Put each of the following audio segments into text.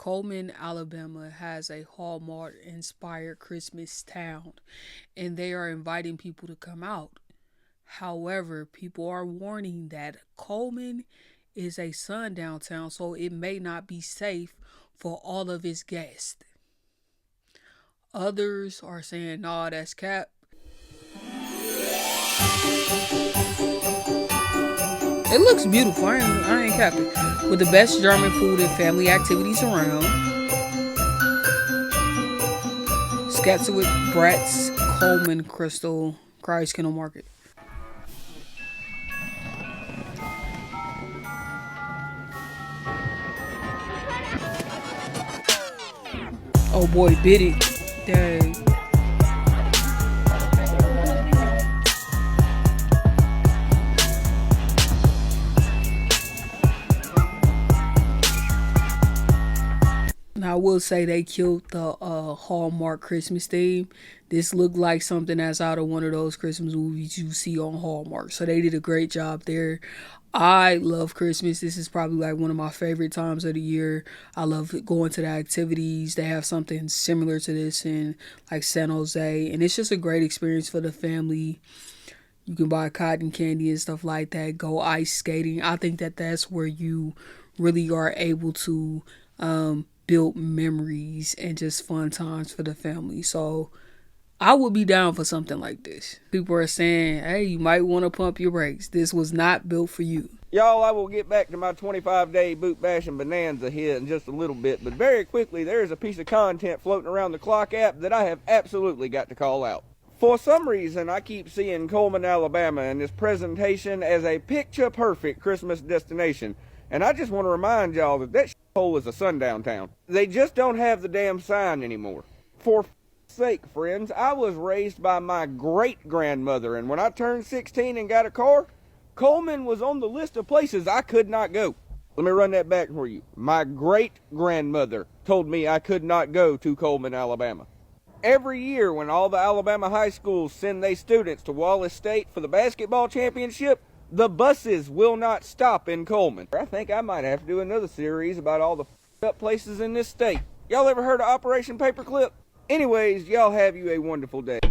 Cullman, Alabama has a Hallmark inspired Christmas town and they are inviting people to come out. However, people are warning that Cullman is a sundown town, so it may not be safe for all of its guests. Others are saying, nah, that's cap. It looks beautiful. I ain't capping. With the best German food and family activities around. Scatterwood, Bratz, Coleman, Crystal, Christ Kennel Market. Oh boy, bid it. Dang. Now, I will say they killed the Hallmark Christmas theme. This looked like something that's out of one of those Christmas movies you see on Hallmark. So they did a great job there. I love Christmas. This is probably like one of my favorite times of the year. I love going to the activities. They have something similar to this in like San Jose. And it's just a great experience for the family. You can buy cotton candy and stuff like that. Go ice skating. I think that that's where you really are able to build memories and just fun times for the family. So I would be down for something like this. People are saying, hey, you might want to pump your brakes. This was not built for you. Y'all, I will get back to my 25-day boot bashing bonanza here in just a little bit, but very quickly, there is a piece of content floating around the Clock app that I have absolutely got to call out. For some reason, I keep seeing Cullman, Alabama in this presentation as a picture-perfect Christmas destination. And I just want to remind y'all that that shithole is a sundown town. They just don't have the damn sign anymore. For sake, friends, I was raised by my great-grandmother, and when I turned 16 and got a car, Cullman was on the list of places I could not go. Let me run that back for you. My great-grandmother told me I could not go to Cullman, Alabama. Every year when all the Alabama high schools send their students to Wallace State for the basketball championship, the buses will not stop in Cullman. I think I might have to do another series about all the up places in this state. Y'all ever heard of Operation Paperclip? Anyways, y'all have you a wonderful day.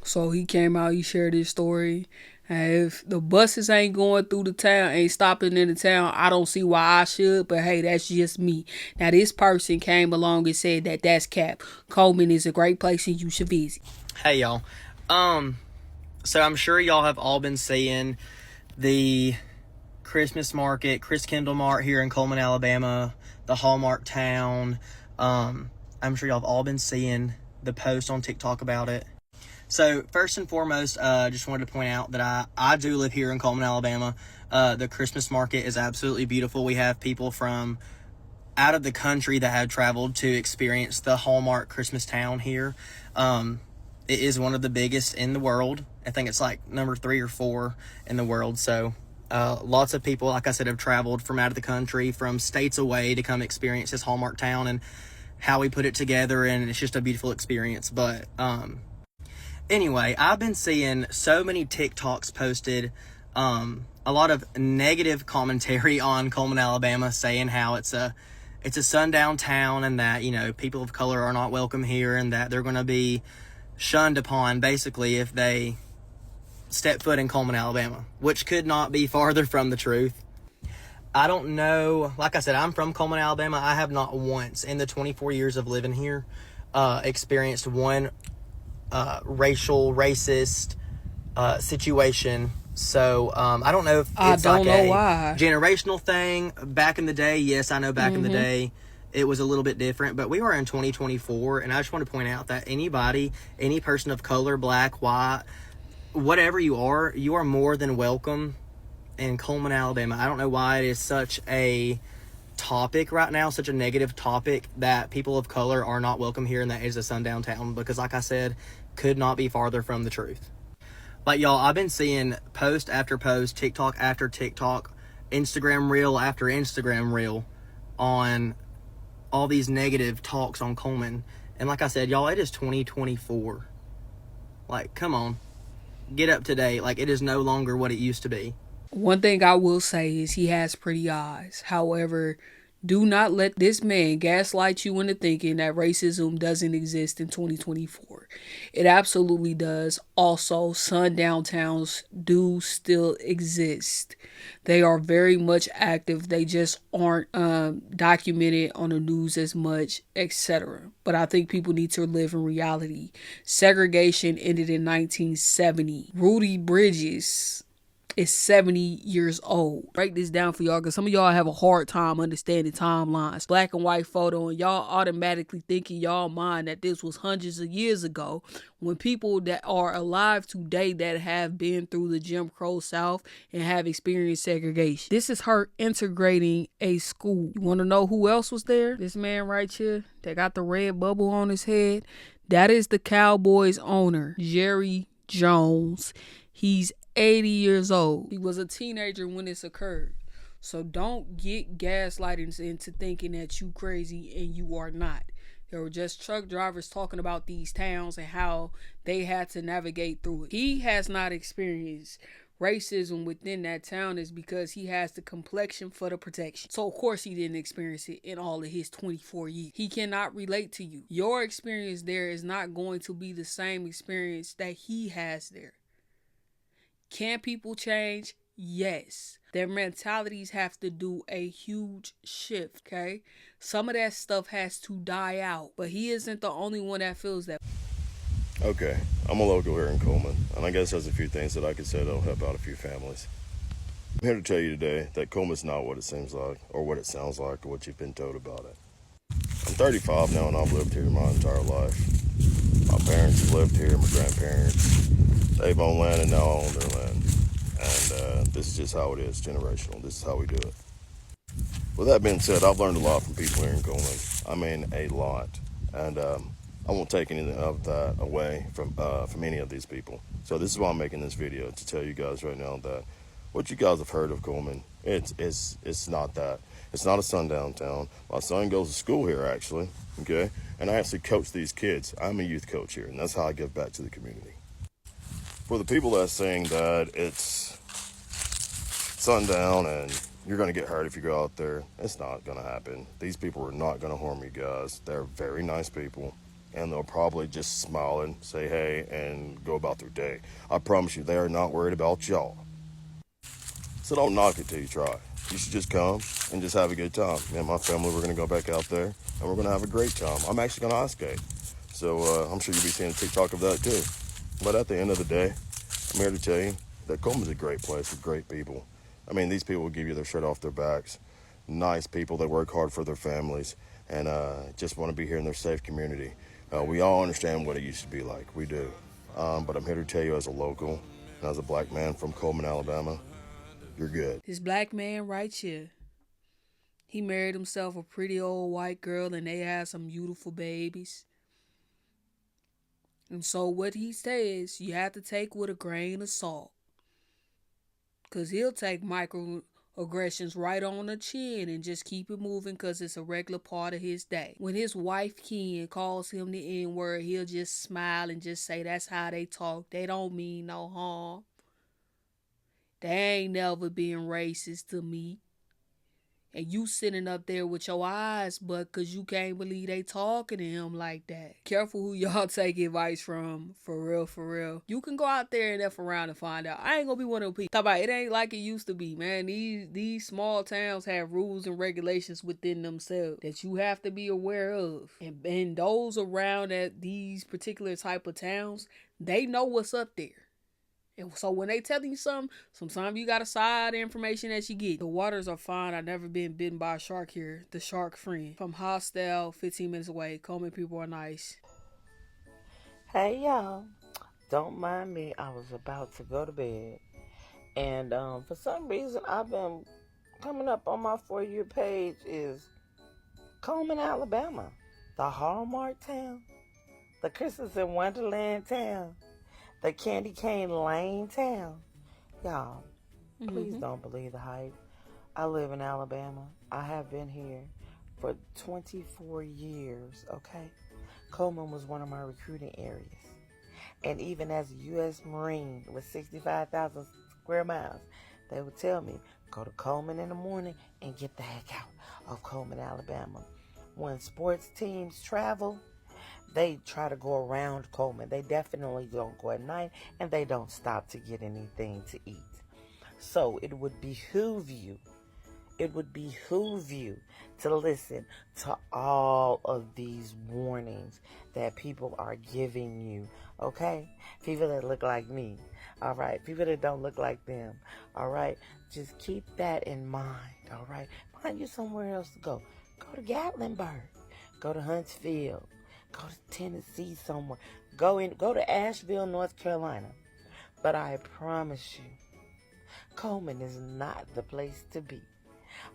So he came out, he shared his story. And if the buses ain't going through the town, ain't stopping in the town, I don't see why I should. But hey, that's just me. Now, this person came along and said that that's cap. Cullman is a great place and you should visit. Hey, y'all. So I'm sure y'all have all been seeing the Christmas market, Chris Kendall Mart here in Cullman, Alabama, the Hallmark town. I'm sure y'all have all been seeing the post on TikTok about it. So first and foremost, just wanted to point out that I do live here in Cullman, Alabama. The Christmas market is absolutely beautiful. We have people from out of the country that have traveled to experience the Hallmark Christmas town here. It is one of the biggest in the world. I think it's like number 3 or 4 in the world. So lots of people, like I said, have traveled from out of the country, from states away to come experience this Hallmark town and how we put it together. And it's just a beautiful experience. But anyway, I've been seeing so many TikToks posted, a lot of negative commentary on Cullman, Alabama, saying how it's a sundown town and that, you know, people of color are not welcome here and that they're going to be shunned upon basically if they step foot in Cullman, Alabama, which could not be farther from the truth. I don't know, like I said, I'm from Cullman, Alabama. I have not once in the 24 years of living here experienced one racist situation. So I don't know if it's like a generational thing. Back in the day, yes, I know back in the day it was a little bit different, but we are in 2024, and I just want to point out that any person of color, black, white, whatever you are more than welcome in Cullman, Alabama. I don't know why it is such a topic right now, such a negative topic, that people of color are not welcome here and that is a sundown town, because like I said, could not be farther from the truth. Like, y'all, I've been seeing post after post, TikTok after TikTok, Instagram reel after Instagram reel on all these negative talks on Cullman. And like I said, y'all, it is 2024. Like, come on. Get up to date. Like, it is no longer what it used to be. One thing I will say is he has pretty eyes. However, Do not let this man gaslight you into thinking that racism doesn't exist in 2024. It absolutely does. Also, sundown towns do still exist. They are very much active. They just aren't documented on the news as much, etc. But I think people need to live in reality. Segregation ended in 1970. Rudy Bridges is 70 years old. Break this down for y'all because some of y'all have a hard time understanding timelines. Black and white photo, and y'all automatically think in y'all mind that this was hundreds of years ago, when people that are alive today that have been through the Jim Crow South and have experienced segregation. This is her integrating a school. You want to know who else was there? This man right here that got the red bubble on his head. That is the Cowboys owner, Jerry Jones. He's 80 years old. He was a teenager when this occurred. So don't get gaslighted into thinking that you crazy and you are not. There were just truck drivers talking about these towns and how they had to navigate through it. He has not experienced racism within that town is because he has the complexion for the protection. So of course he didn't experience it in all of his 24 years. He cannot relate to you. Your experience there is not going to be the same experience that he has there. Can people change? Yes. Their mentalities have to do a huge shift, okay? Some of that stuff has to die out, but he isn't the only one that feels that. Okay, I'm a local here in Cullman, and I guess there's a few things that I could say that'll help out a few families. I'm here to tell you today that Cullman's not what it seems like, or what it sounds like, or what you've been told about it. I'm 35 now, and I've lived here my entire life. My parents have lived here, my grandparents. They've owned land, and now I own their land. And this is just how it is, generational. This is how we do it. With that being said, I've learned a lot from people here in Cullman. I mean, a lot. And I won't take anything of that away from any of these people. So this is why I'm making this video, to tell you guys right now that what you guys have heard of Cullman, it's not that. It's not a sundown town. My son goes to school here, actually, okay? And I actually coach these kids. I'm a youth coach here, and that's how I give back to the community. For the people that's saying that it's sundown and you're going to get hurt if you go out there, it's not going to happen. These people are not going to harm you guys. They're very nice people, and they'll probably just smile and say hey and go about their day. I promise you, they are not worried about y'all. So don't knock it till you try. You should just come and just have a good time. Me and my family, we're going to go back out there, and we're going to have a great time. I'm actually going to ice skate, so I'm sure you'll be seeing a TikTok of that too. But at the end of the day, I'm here to tell you that Cullman's a great place with great people. I mean, these people will give you their shirt off their backs. Nice people that work hard for their families and just want to be here in their safe community. We all understand what it used to be like. We do. But I'm here to tell you as a local and as a black man from Cullman, Alabama, you're good. This black man right here, he married himself a pretty old white girl and they had some beautiful babies. And so what he says, you have to take with a grain of salt. Because he'll take microaggressions right on the chin and just keep it moving because it's a regular part of his day. When his wife Ken calls him the N-word, he'll just smile and just say that's how they talk. They don't mean no harm. They ain't never been racist to me. And you sitting up there with your eyes but because you can't believe they talking to him like that. Careful who y'all take advice from, for real, for real. You can go out there and F around and find out. I ain't gonna be one of them people. Talk about it ain't like it used to be, man. These small towns have rules and regulations within themselves that you have to be aware of. And those around at these particular type of towns, they know what's up there. And so when they tell you something, sometimes you gotta side the information that you get. The waters are fine. I've never been bitten by a shark here. The shark friend. From Hostel, 15 minutes away. Cullman people are nice. Hey y'all, don't mind me. I was about to go to bed, and for some reason I've been coming up on my For You page is Cullman, Alabama, the Hallmark town, the Christmas in Wonderland town, the Candy Cane Lane town. Y'all, please don't believe the hype. I live in Alabama. I have been here for 24 years, okay? Cullman was one of my recruiting areas. And even as a U.S. Marine with 65,000 square miles, they would tell me, go to Cullman in the morning and get the heck out. of Cullman, Alabama. When sports teams travel, they try to go around Cullman. They definitely don't go at night, and they don't stop to get anything to eat. So it would behoove you to listen to all of these warnings that people are giving you, okay? People that look like me, all right? People that don't look like them, all right? Just keep that in mind, all right? Find you somewhere else to go. Go to Gatlinburg. Go to Huntsville. Go to Tennessee somewhere. Go to Asheville, North Carolina. But I promise you, Cullman is not the place to be.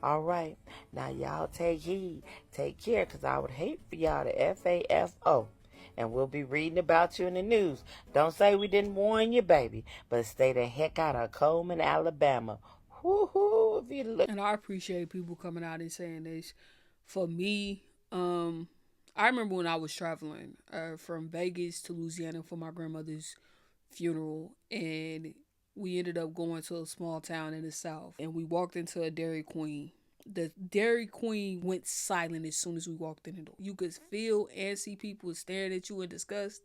All right. Now, y'all take heed. Take care, because I would hate for y'all to FAFO. And we'll be reading about you in the news. Don't say we didn't warn you, baby. But stay the heck out of Cullman, Alabama. Woo-hoo, if you look. And I appreciate people coming out and saying this. For me, I remember when I was traveling from Vegas to Louisiana for my grandmother's funeral, and we ended up going to a small town in the South, and we walked into a Dairy Queen. The Dairy Queen went silent as soon as we walked in the door. You could feel and see people staring at you in disgust.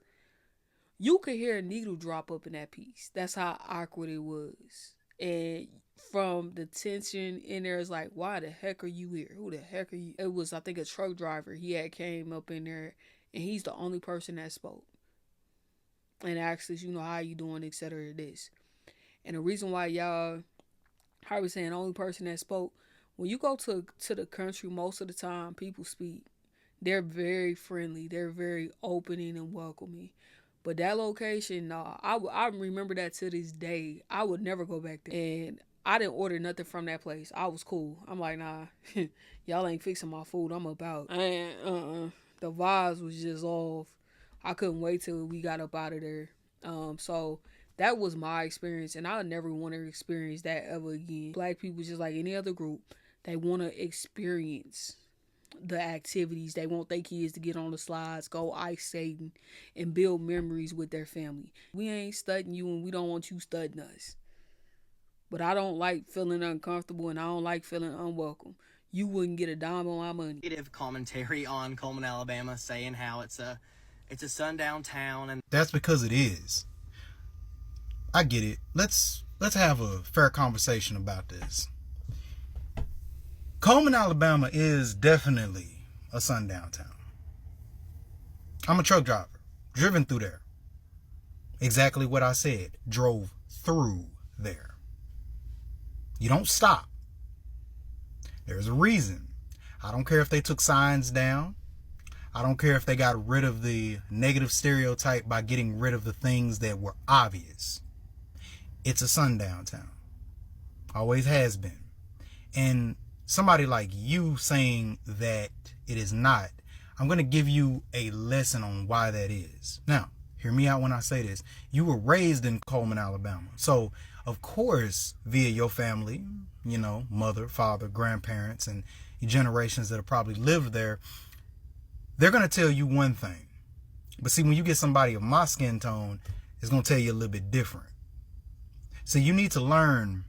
You could hear a needle drop up in that piece. That's how awkward it was. And from the tension in there, it's like, why the heck are you here? Who the heck are you? It was, I think, a truck driver. He had came up in there, and he's the only person that spoke and asked us, how you doing, etc. This. And the reason why I was saying the only person that spoke, when you go to the country, most of the time people speak. They're very friendly. They're very opening and welcoming. But that location, I remember that to this day. I would never go back there. And I didn't order nothing from that place. I was cool. I'm like, nah, y'all ain't fixing my food. I'm about. The vibes was just off. I couldn't wait till we got up out of there. So that was my experience, and I'll never want to experience that ever again. Black people, just like any other group, they want to experience the activities. They want their kids to get on the slides, go ice skating, and build memories with their family. We ain't studying you, and we don't want you studying us. But I don't like feeling uncomfortable, and I don't like feeling unwelcome. You wouldn't get a dime on my money. Negative commentary on Cullman, Alabama, saying how it's a sundown town, and that's because it is. I get it. Let's have a fair conversation about this. Cullman, Alabama is definitely a sundown town. I'm a truck driver, driven through there. Exactly what I said, drove through there. You don't stop. There's a reason. I don't care if they took signs down. I don't care if they got rid of the negative stereotype by getting rid of the things that were obvious. It's a sundown town. Always has been. And somebody like you saying that it is not, I'm going to give you a lesson on why that is. Now, hear me out when I say this. You were raised in Cullman, Alabama. So, of course, via your family, mother, father, grandparents, and generations that have probably lived there, they're going to tell you one thing. But see, when you get somebody of my skin tone, it's going to tell you a little bit different. So you need to learn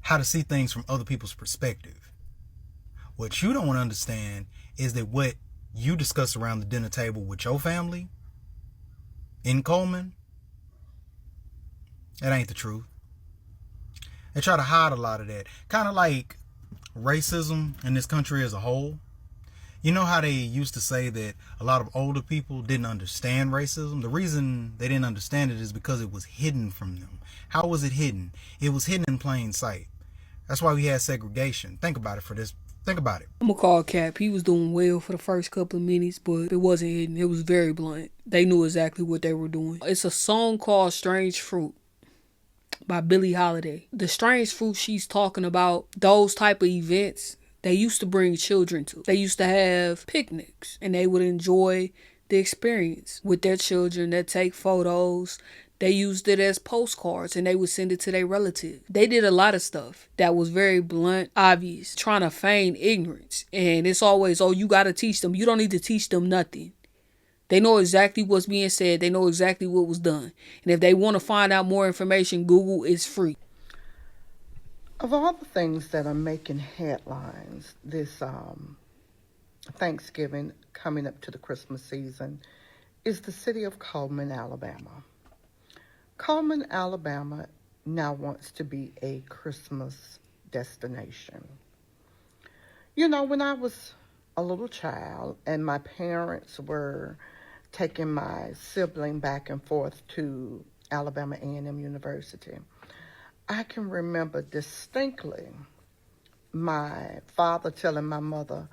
how to see things from other people's perspective. What you don't understand is that what you discuss around the dinner table with your family in Cullman, that ain't the truth. They try to hide a lot of that. Kind of like racism in this country as a whole. You know how they used to say that a lot of older people didn't understand racism? The reason they didn't understand it is because it was hidden from them. How was it hidden? It was hidden in plain sight. That's why we had segregation. Think about it for this. Think about it. I'm gonna call Cap. He was doing well for the first couple of minutes, but it wasn't hidden. It was very blunt. They knew exactly what they were doing. It's a song called Strange Fruit by Billie Holiday. The strange fruit she's talking about, those type of events, they used to bring children to. They used to have picnics, and they would enjoy the experience with their children. They'd take photos. They used it as postcards, and they would send it to their relatives. They did a lot of stuff that was very blunt, obvious, trying to feign ignorance. And it's always, you got to teach them. You don't need to teach them nothing. They know exactly what's being said. They know exactly what was done. And if they want to find out more information, Google is free. Of all the things that are making headlines this Thanksgiving coming up to the Christmas season is the city of Cullman, Alabama. Cullman, Alabama now wants to be a Christmas destination. You know, when I was a little child and my parents were taking my sibling back and forth to Alabama A&M University, I can remember distinctly my father telling my mother,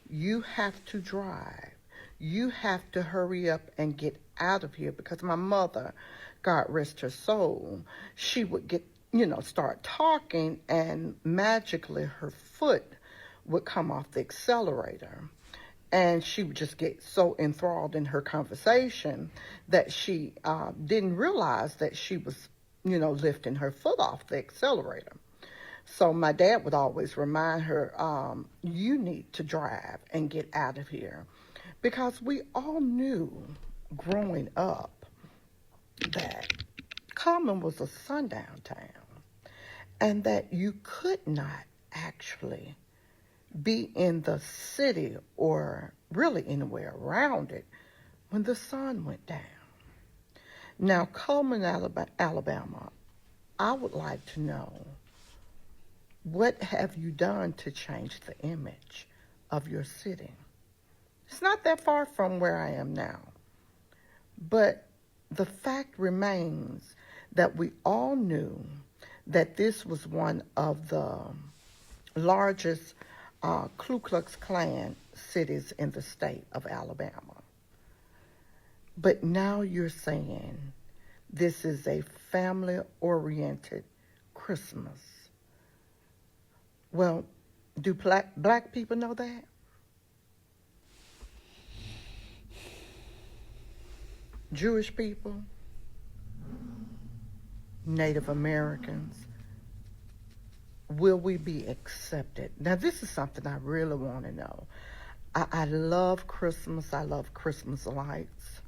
"You have to drive. You have to hurry up and get out of here," because my mother, God rest her soul, she would start talking, and magically her foot would come off the accelerator. And she would just get so enthralled in her conversation that she didn't realize that she was, lifting her foot off the accelerator. So my dad would always remind her, you need to drive and get out of here. Because we all knew growing up that Cullman was a sundown town and that you could not actually be in the city or really anywhere around it when the sun went down. Now, Cullman, Alabama, I would like to know, what have you done to change the image of your city? It's not that far from where I am now. But the fact remains that we all knew that this was one of the largest Ku Klux Klan cities in the state of Alabama. But now you're saying this is a family-oriented Christmas. Well, do black people know that? Jewish people? Native Americans? Will we be accepted? Now, this is something I really want to know. I love Christmas. I love Christmas lights.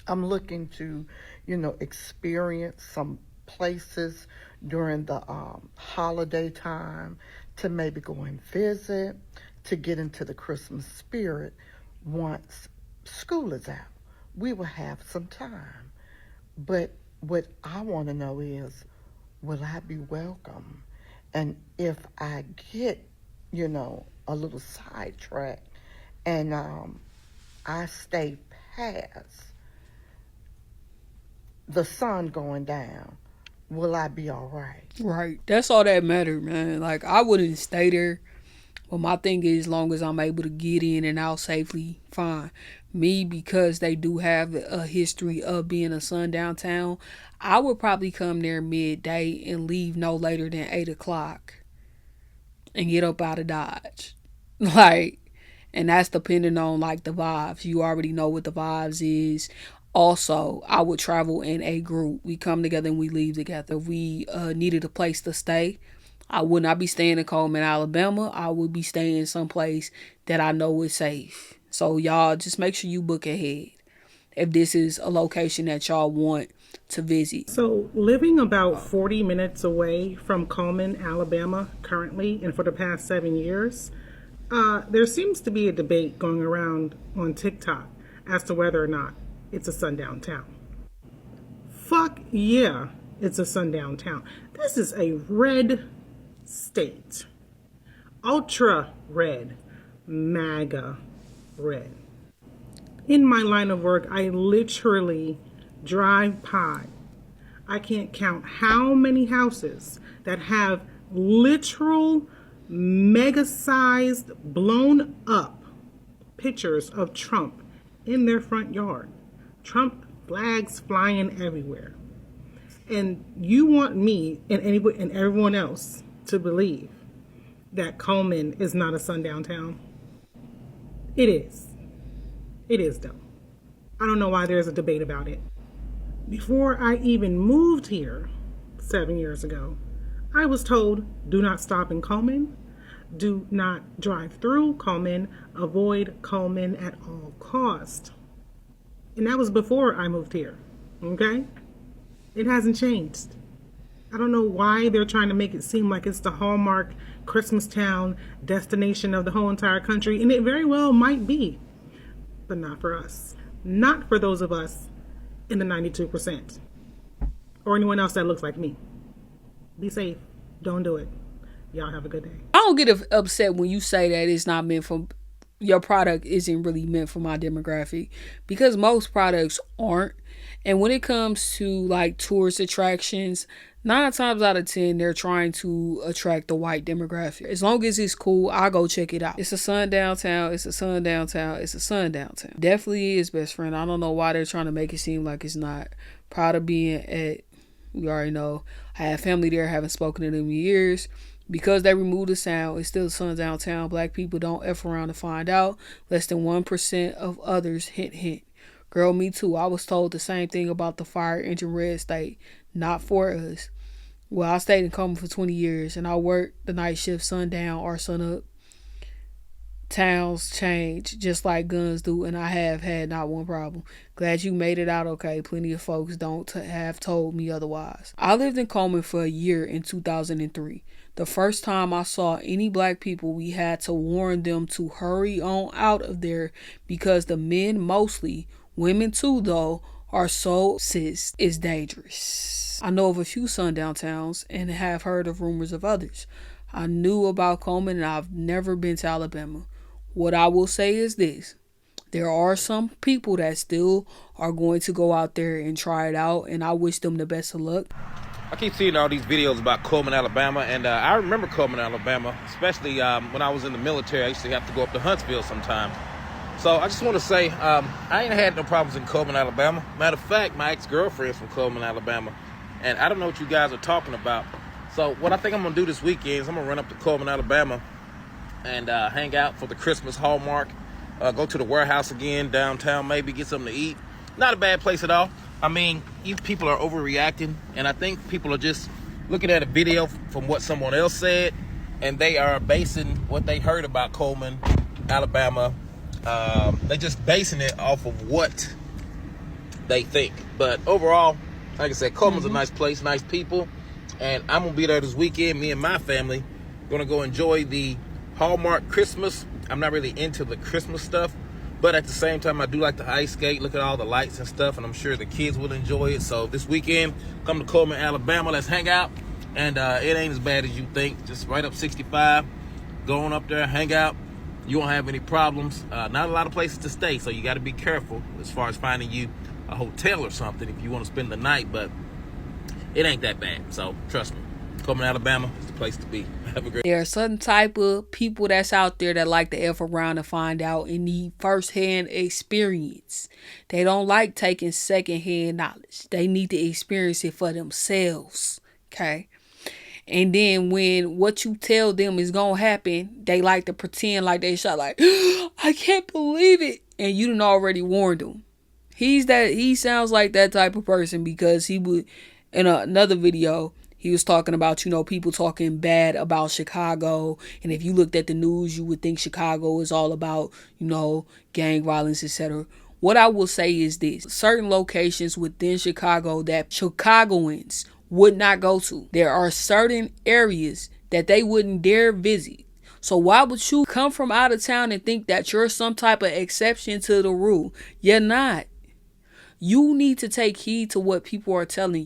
I'm looking to, experience some places during the holiday time to maybe go and visit, to get into the Christmas spirit once school is out. We will have some time. But what I want to know is, will I be welcome? And if I get, a little sidetracked and I stay past the sun going down, will I be all right? Right. That's all that matters, man. Like, I wouldn't stay there. But my thing is, as long as I'm able to get in and out safely, fine. Me, because they do have a history of being a sundown town, I would probably come there midday and leave no later than 8 o'clock and get up out of Dodge. Like, and that's depending on, like, the vibes. You already know what the vibes is. Also, I would travel in a group. We come together and we leave together. If we needed a place to stay, I would not be staying in Cullman, Alabama. I would be staying someplace that I know is safe. So y'all just make sure you book ahead if this is a location that y'all want to visit. So living about 40 minutes away from Cullman, Alabama currently, and for the past 7 years, there seems to be a debate going around on TikTok as to whether or not it's a sundown town. Fuck yeah, it's a sundown town. This is a red state. Ultra red. MAGA red. In my line of work, I literally drive by. I can't count how many houses that have literal mega-sized, blown up pictures of Trump in their front yard. Trump flags flying everywhere. And you want me and everyone else to believe that Cullman is not a sundown town? It is. It is, though. I don't know why there's a debate about it. Before I even moved here 7 years ago, I was told, do not stop in Cullman, do not drive through Cullman, avoid Cullman at all costs. And that was before I moved here, okay? It hasn't changed. I don't know why they're trying to make it seem like it's the Hallmark Christmas town destination of the whole entire country, and it very well might be, but not for us. Not for those of us in the 92%, or anyone else that looks like me. Be safe. Don't do it. Y'all have a good day. I don't get upset when you say that it's not meant for, your product isn't really meant for my demographic, because most products aren't. And when it comes to like tourist attractions, 9 times out of 10, they're trying to attract the white demographic. As long as it's cool, I'll go check it out. It's a sundown town. It's a sundown town. It's a sundown town. Definitely is, best friend. I don't know why they're trying to make it seem like it's not. Proud of being at, we already know, I have family there, haven't spoken to them in years. Because they removed the sound, it's still a sundown town. Black people don't F around to find out. Less than 1% of others, hint, hint. Girl, me too. I was told the same thing about the fire engine red state. Not for us. Well, I stayed in Cullman for 20 years, and I worked the night shift, sundown or sunup. Towns change just like guns do, and I have had not one problem. Glad you made it out okay. Plenty of folks don't have told me otherwise. I lived in Cullman for a year in 2003. The first time I saw any black people, we had to warn them to hurry on out of there because the men mostly, women too though, are so cis, it's dangerous. I know of a few sundown towns and have heard of rumors of others. I knew about Cullman and I've never been to Alabama. What I will say is this. There are some people that still are going to go out there and try it out, and I wish them the best of luck. I keep seeing all these videos about Cullman, Alabama, and I remember Cullman, Alabama, especially when I was in the military. I used to have to go up to Huntsville sometimes. So I just want to say I ain't had no problems in Cullman, Alabama. Matter of fact, my ex-girlfriend's from Cullman, Alabama, and I don't know what you guys are talking about. So what I think I'm going to do this weekend is I'm going to run up to Cullman, Alabama, and hang out for the Christmas Hallmark. Go to the warehouse again, downtown, maybe get something to eat. Not a bad place at all. I mean, you people are overreacting, and I think people are just looking at a video from what someone else said, and they are basing what they heard about Cullman, Alabama. They're just basing it off of what they think. But overall, like I said, Cullman's a nice place, nice people, and I'm going to be there this weekend. Me and my family going to go enjoy the Hallmark Christmas. I'm not really into the Christmas stuff, but at the same time, I do like to ice skate, look at all the lights and stuff, and I'm sure the kids will enjoy it. So this weekend, come to Cullman, Alabama. Let's hang out, and it ain't as bad as you think. Just right up 65, going up there, hang out. You won't have any problems. Not a lot of places to stay, so you got to be careful as far as finding you a hotel or something if you want to spend the night, but it ain't that bad. So trust me, Cullman, Alabama is the place to be. Have a great. There are certain type of people that's out there that like to F around and find out and need first-hand experience. They don't like taking second-hand knowledge. They need to experience it for themselves, okay? And then when what you tell them is gonna happen, they like to pretend like they shot like, I can't believe it. And you done already warned them. He sounds like that type of person because he would, in another video, he was talking about, people talking bad about Chicago. And if you looked at the news, you would think Chicago is all about, gang violence, etc. What I will say is this. Certain locations within Chicago that Chicagoans would not go to. There are certain areas that they wouldn't dare visit. So why would you come from out of town and think that you're some type of exception to the rule? You're not. You need to take heed to what people are telling you.